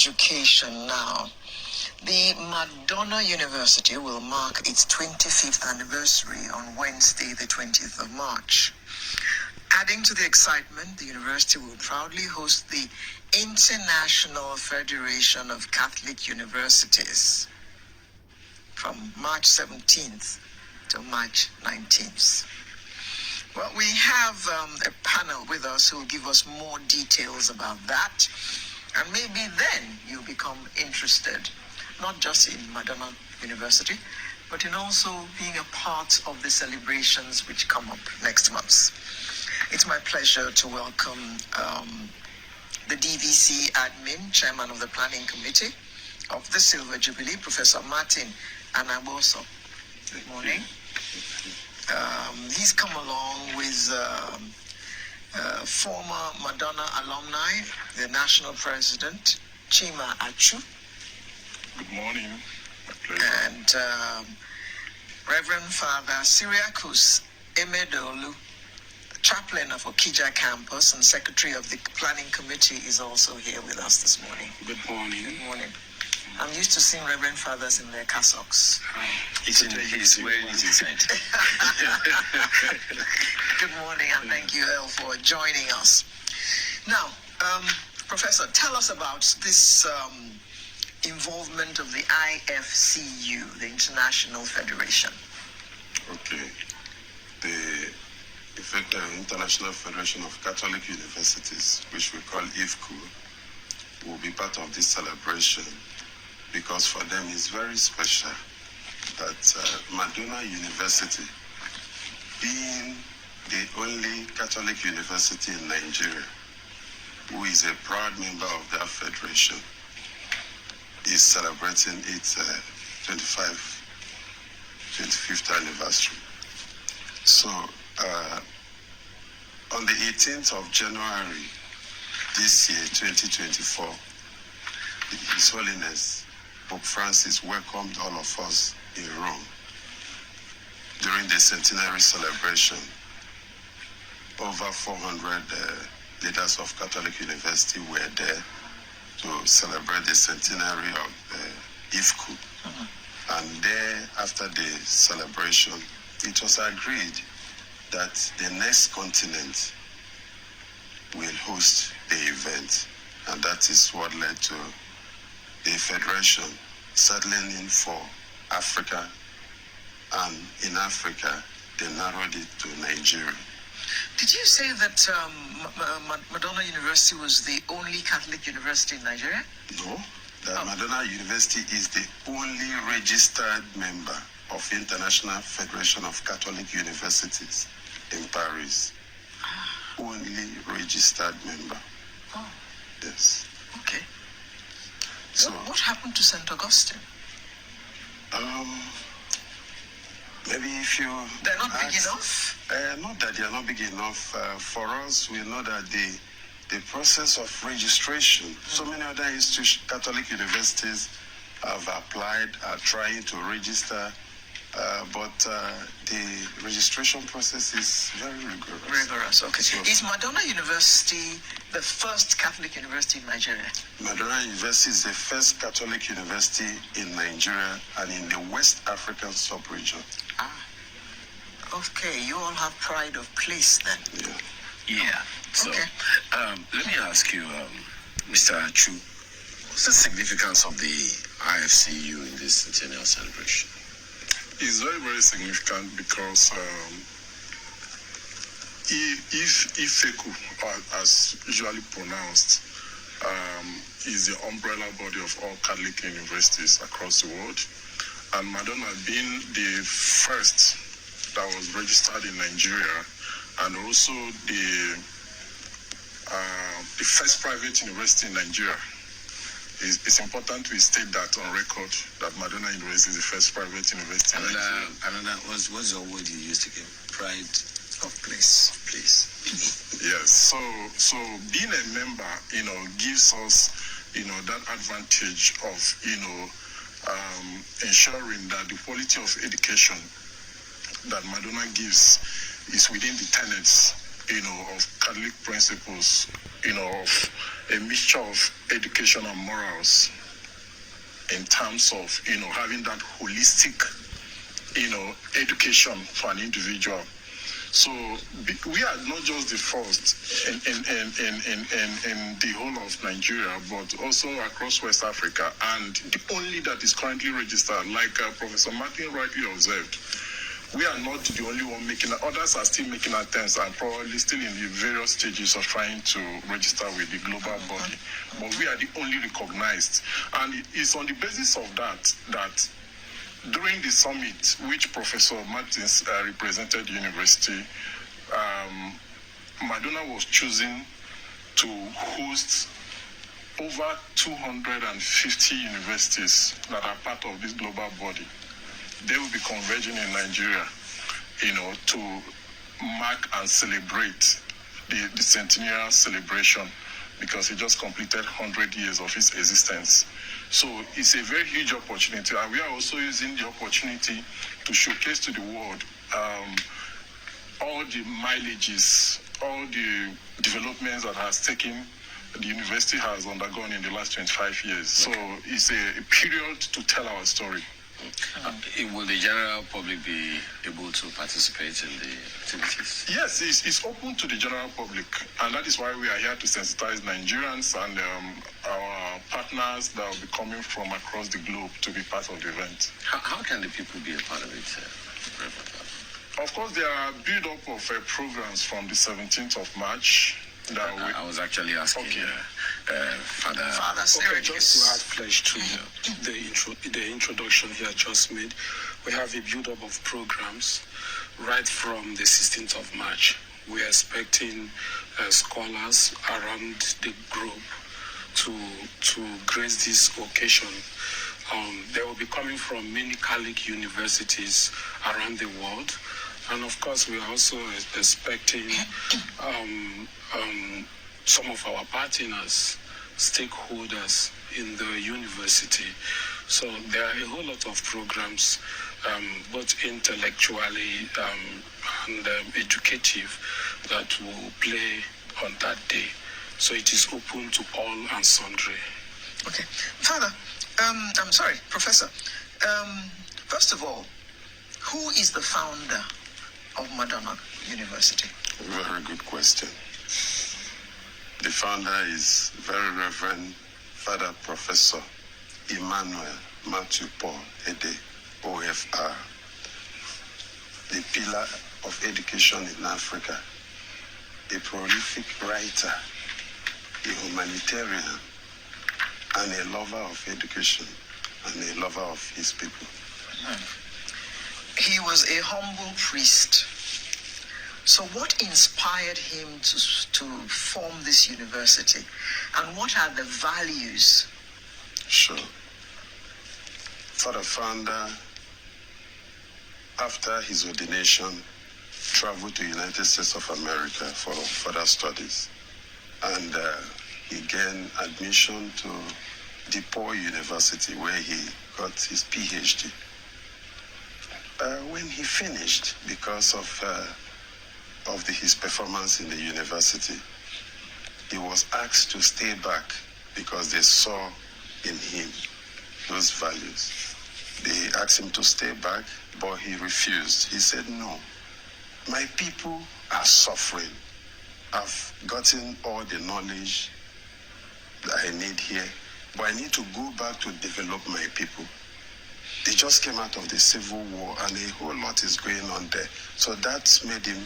education now. The Madonna University will mark its 25th anniversary on Wednesday, the 20th of March. Adding to the excitement, the university will proudly host the International Federation of Catholic Universities from March 17th to March 19th. Well, we have a panel with us who will give us more details about that. And maybe then you'll become interested, not just in Madonna University, but in also being a part of the celebrations which come up next month. It's my pleasure to welcome the DVC admin, chairman of the planning committee of the Silver Jubilee, Professor Martin Anaboso. Good morning. He's come along with former Madonna alumni, the national president, Chima Achu. Good morning. And Reverend Father Syriacus Emedolu, chaplain of Okija campus and secretary of the planning committee, is also here with us this morning. Good morning. Good morning. I'm used to seeing Reverend Fathers in their cassocks. He's wearing his inside. Good morning, and thank you all for joining us. Now, Professor, tell us about this involvement of the IFCU, the International Federation. Okay. The International Federation of Catholic Universities, which we call IFCU, will be part of this celebration because for them it's very special that Madonna University, being the only Catholic university in Nigeria who is a proud member of that federation, is celebrating its 25th anniversary. So on the 18th of January this year, 2024, His Holiness Pope Francis welcomed all of us in Rome during the Centenary Celebration. Over 400 leaders of Catholic University were there to celebrate the centenary of IFCU. And there, after the celebration, it was agreed that the next continent will host the event. And that is what led to the Federation settling in for Africa. And in Africa, they narrowed it to Nigeria. Did you say that Madonna University was the only Catholic university in Nigeria? No, that Madonna University is the only registered member of International Federation of Catholic Universities in Paris. Only registered member. Oh. Yes. Okay. So what happened to St. Augustine? Maybe if you... They're not big enough? Not that they are not big enough. For us, we know that the process of registration, so many other Catholic universities have applied, are trying to register, but the registration process is very rigorous. Rigorous, okay. So, is Madonna University the first Catholic university in Nigeria? Madonna University is the first Catholic university in Nigeria and in the West African sub-region. Okay, you all have pride of place then. Yeah. So, okay. Let me ask you, Mr. Achu, what's the significance of the IFCU in this centennial celebration? It's very, very significant because IFCU, as usually pronounced, is the umbrella body of all Catholic universities across the world. And Madonna being the first that was registered in Nigeria, and also the first private university in Nigeria. It's important we state that on record, that Madonna University is the first private university in Nigeria. What's the word you used again? Pride of place. Yes. So being a member, gives us, that advantage of, ensuring that the quality of education that Madonna gives is within the tenets, of Catholic principles of a mixture of education and morals in terms of, having that holistic, education for an individual. So we are not just the first in the whole of Nigeria, but also across West Africa, and the only that is currently registered, like Professor Martin rightly observed. We are not the only one making, others are still making attempts and probably still in the various stages of trying to register with the global body. But we are the only recognized. And it's on the basis of that during the summit, which Professor Martins represented the university, Madonna was choosing to host over 250 universities that are part of this global body. They will be converging in Nigeria, to mark and celebrate the Centenary Celebration, because it just completed 100 years of its existence. So it's a very huge opportunity, and we are also using the opportunity to showcase to the world all the mileages, all the developments that the university has undergone in the last 25 years. So it's a period to tell our story. Will the general public be able to participate in the activities? Yes, it's open to the general public, and that is why we are here to sensitize Nigerians and our partners that will be coming from across the globe to be part of the event. How can the people be a part of it, Reverend? Of course, there are build-up of programs from the 17th of March. I was actually asking Father. Okay, just to add flesh to the introduction here just made, we have a build-up of programs right from the 16th of March. We are expecting scholars around the globe to grace this occasion. They will be coming from many Catholic universities around the world. And of course, we are also expecting some of our partners, stakeholders in the university. So there are a whole lot of programs, both intellectually and educative, that will play on that day. So it is open to all and sundry. Okay. Father, I'm sorry, Professor. First of all, who is the founder of Madonna University? Very good question. The founder is Very Reverend Father Professor Emmanuel Matthew Paul Ede, OFR, the pillar of education in Africa, a prolific writer, a humanitarian, and a lover of education, and a lover of his people. He was a humble priest. So what inspired him to form this university? And what are the values? Sure. Father Founder, after his ordination, traveled to the United States of America for further studies. And he gained admission to DePaul University, where he got his PhD. When he finished, because of his performance in the university, he was asked to stay back because they saw in him those values. They asked him to stay back, but he refused. He said, no, my people are suffering. I've gotten all the knowledge that I need here, but I need to go back to develop my people. They just came out of the Civil War, and a whole lot is going on there. So that made him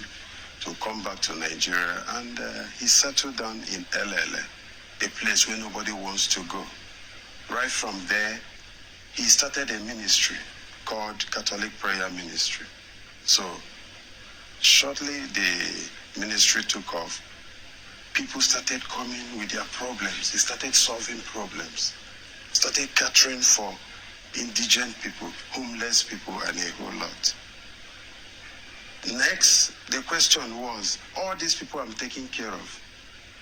to come back to Nigeria, and he settled down in LLA, a place where nobody wants to go. Right from there, he started a ministry called Catholic Prayer Ministry. So shortly the ministry took off. People started coming with their problems. They started solving problems, started catering for indigent people, homeless people, and a whole lot. Next, the question was, all these people I'm taking care of,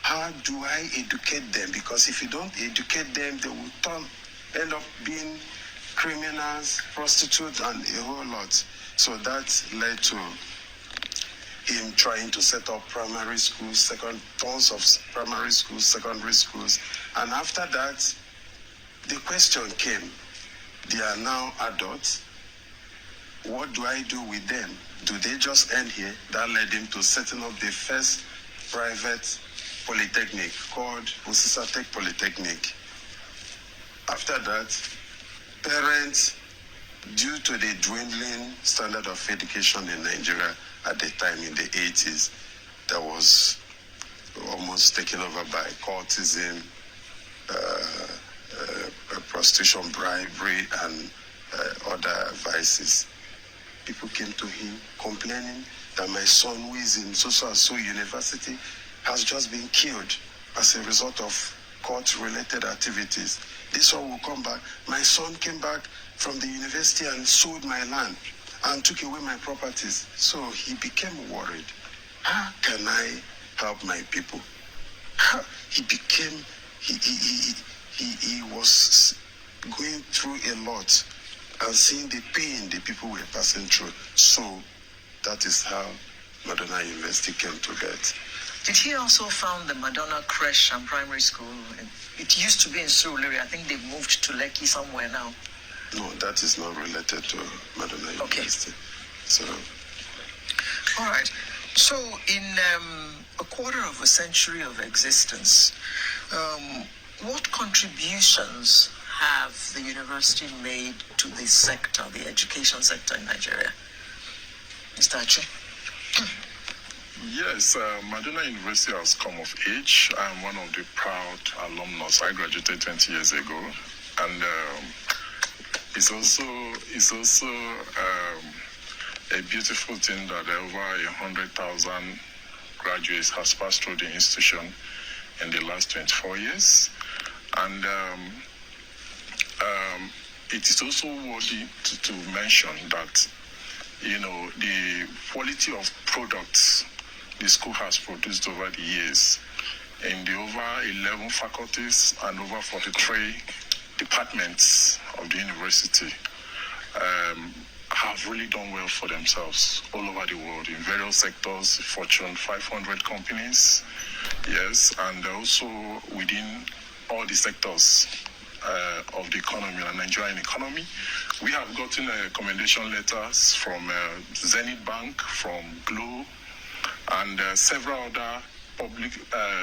how do I educate them? Because if you don't educate them, they will end up being criminals, prostitutes, and a whole lot. So that led to him trying to set up primary schools, tons of primary schools, secondary schools. And after that, the question came, they are now adults. What do I do with them? Do they just end here? That led him to setting up the first private polytechnic called Osisa Tech Polytechnic. After that, parents, due to the dwindling standard of education in Nigeria at the time in the 80s, that was almost taken over by cultism, prostitution, bribery, and other vices. People came to him complaining that my son, who is in so university, has just been killed as a result of court-related activities. This one will come back. My son came back from the university and sold my land and took away my properties. So he became worried. How can I help my people? He was going through a lot and seeing the pain the people were passing through. So that is how Madonna University came to birth. Did he also found the Madonna Creche and Primary School? It used to be in Surulere. I think they've moved to Lekki somewhere now. No, that is not related to Madonna University. So, all right. So in a quarter of a century of existence, what contributions have the university made to this sector, the education sector in Nigeria? Mr. Achi? Yes, Madonna University has come of age. I'm one of the proud alumnus. I graduated 20 years ago, and it's also a beautiful thing that over 100,000 graduates has passed through the institution in the last 24 years, and it is also worthy to mention that the quality of products the school has produced over the years in the over 11 faculties and over 43 departments of the university have really done well for themselves all over the world in various sectors, Fortune 500 companies, yes, and also within all the sectors of the economy, the Nigerian economy. We have gotten commendation letters from Zenith Bank, from Glo, and several other public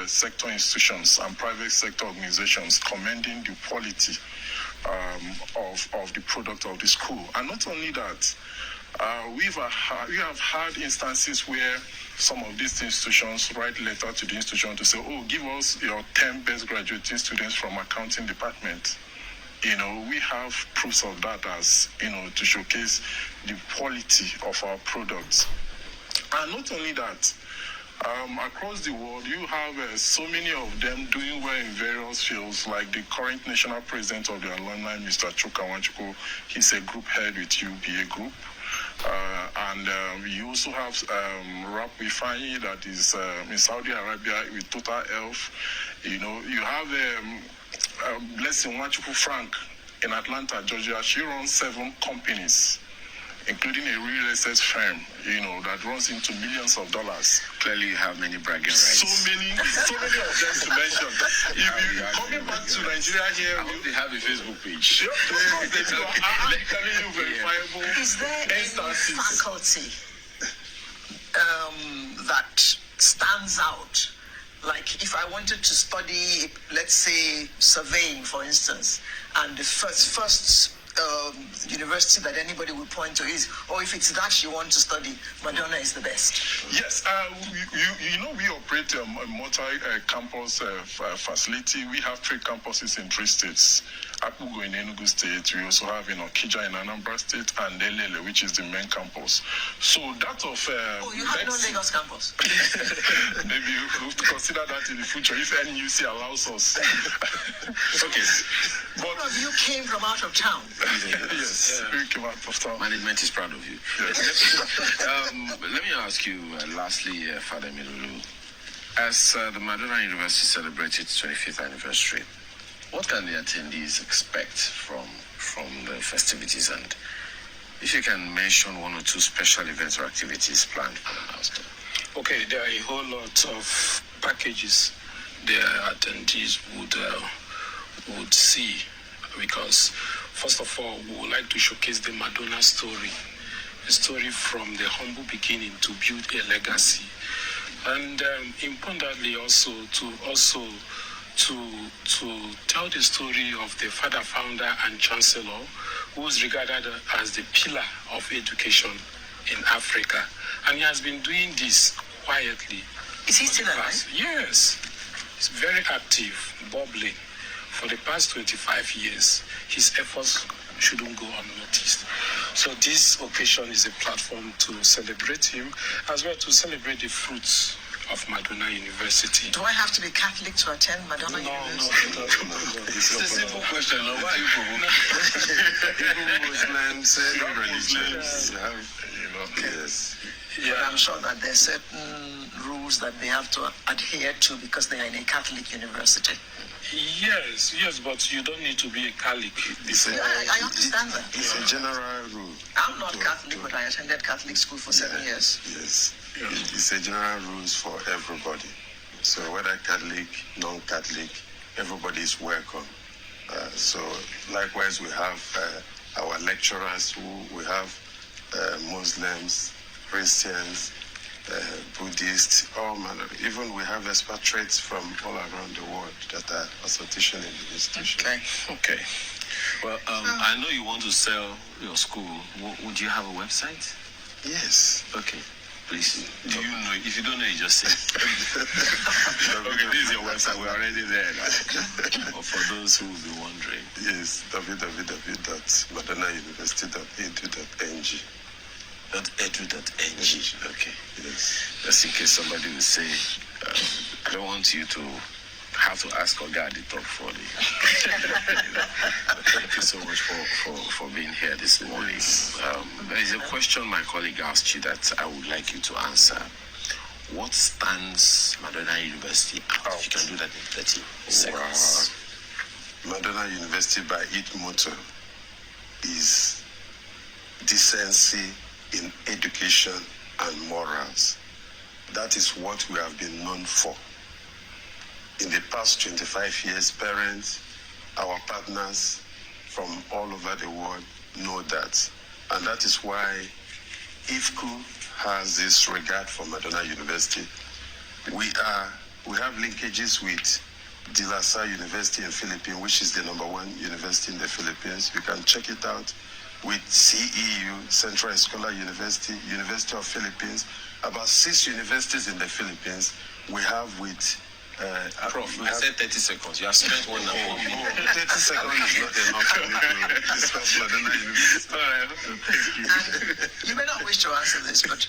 sector institutions and private sector organizations commending the quality of the product of the school. And not only that, we have had instances where some of these institutions write letter to the institution to say, oh, give us your 10 best graduating students from accounting department. We have proofs of that as, to showcase the quality of our products. And not only that, across the world, you have so many of them doing well in various fields, like the current national president of the alumni, Mr. Chuka Wanchuku. He's a group head with UBA Group. And you also have Rap Wifani that is in Saudi Arabia with Total Health. You have Blessing Wanchuku Frank in Atlanta, Georgia. She runs 7 companies, including a real estate firm, that runs into millions of dollars. Clearly, you have many bragging rights. So many of them to mention. If you coming back to Nigeria here, I hope they have a Facebook page. I'm telling you verifiable Is there any instances. faculty that stands out? Like if I wanted to study, let's say, surveying, for instance, and the first university that anybody would point to is, or if it's that you want to study, Madonna is the best. Yes, we operate a multi-campus facility. We have 3 campuses in 3 states. Apugo in Enugu State. We also have in Okija in Anambra State, and Elele, which is the main campus. So that of... you have no Lagos campus? Maybe we have to consider that in the future if NUC allows us. Okay. All of you came from out of town. Yes, we came out of town. Management is proud of you. Yes. Let me ask you, lastly, Father Milulu, as the Madonna University celebrates its 25th anniversary, what can the attendees expect from the festivities? And if you can mention 1 or 2 special events or activities planned for the milestone. Okay, there are a whole lot of packages the attendees would see, because first of all, we would like to showcase the Madonna story, a story from the humble beginning to build a legacy, and importantly also to tell the story of the father, founder, and chancellor, who is regarded as the pillar of education in Africa, and he has been doing this quietly. Is he still alive? Yes, he's very active, bubbling. For the past 25 years, his efforts shouldn't go unnoticed. So this occasion is a platform to celebrate him, as well to celebrate the fruits of Madonna University. Do I have to be Catholic to attend Madonna University? No. It's a simple question. No? Why are you provoking? Even Muslims, any religions, yes. But I'm sure that there are certain rules that they have to adhere to because they are in a Catholic university. Yes, but you don't need to be a Catholic. I understand that. It's a general rule. I'm not Catholic, but I attended Catholic school for 7 years. Yes. It's a general rules for everybody. So whether Catholic, non-Catholic, everybody is welcome. So likewise, we have our lecturers we have Muslims, Christians, Buddhists, all manner. Even we have expatriates from all around the world that are also teaching in the institution. Okay. Well, I know you want to sell your school. Would you have a website? Yes. Okay. Please. Do you know? If you don't know, you just say. Okay, this is your website. We're already there now. But for those who will be wondering. Yes, www.madonnauniversity.edu.ng. .edu.ng. Okay. Yes. Just in case somebody will say, I don't want you to have to ask Oga to talk for you. Thank you so much for being here this morning. There is a question my colleague asked you that I would like you to answer. What stands Madonna University out? If you can do that in 30 seconds. Wow. Madonna University, by its motto, is decency in education and morals. That is what we have been known for. In the past 25 years, parents, our partners from all over the world know that. And that is why IFCU has this regard for Madonna University. We have linkages with De La Salle University in Philippines, which is the #1 university in the Philippines. You can check it out. With CEU, Central Scholar University, University of Philippines, about 6 universities in the Philippines. We have with Prof, I said 30 seconds. You have spent 1 hour. 30 seconds is not enough for me to discuss Madonna University. You may not wish to answer this, but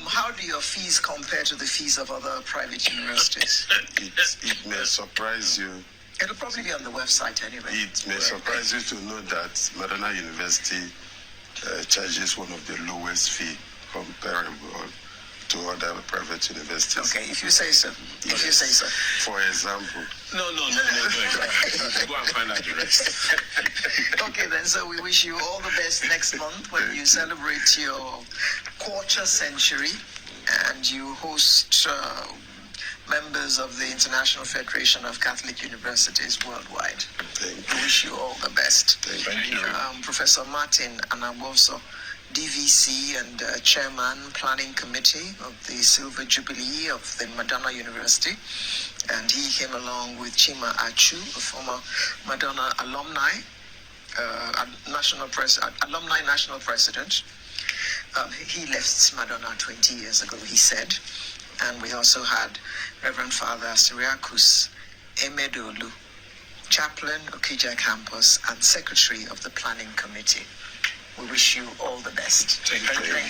how do your fees compare to the fees of other private universities? It may surprise you. It'll probably be on the website anyway. It may surprise you to know that Madonna University charges one of the lowest fee comparable to other private universities. Okay, if you say so. If you say so. For example. No. Go and find out the rest. Okay, then, so we wish you all the best next month when you celebrate your quarter century and you host members of the International Federation of Catholic Universities worldwide. Thank We wish you all the best. Thank you. Professor Martin Anaboso, DVC and Chairman Planning Committee of the Silver Jubilee of the Madonna University. And he came along with Chima Achu, a former Madonna alumni, alumni national president. He left Madonna 20 years ago, he said. And we also had Reverend Father Cyriacus Emedolu, Chaplain, Okija Campus, and Secretary of the Planning Committee. We wish you all the best. Thank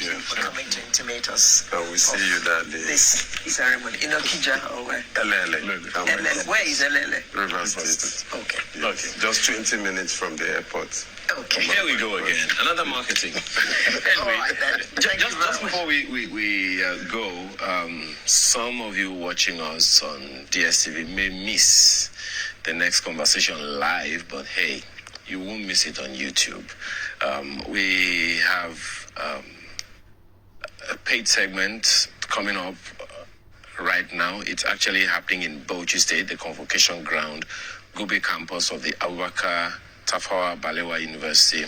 you for coming to intimate us. I will see you that day. This ceremony in Okija or where? Elele. Where is Elele? River State. Okay. Yes. Just 20 minutes from the airport. Okay. Here we go again. Another marketing. All right, then. Just before we go, some of you watching us on DSTV may miss the next conversation live, but hey, you won't miss it on YouTube. We have a paid segment coming up right now. It's actually happening in Bauchi State, the convocation ground, Gube campus of the Abubakar Tafawa Balewa University.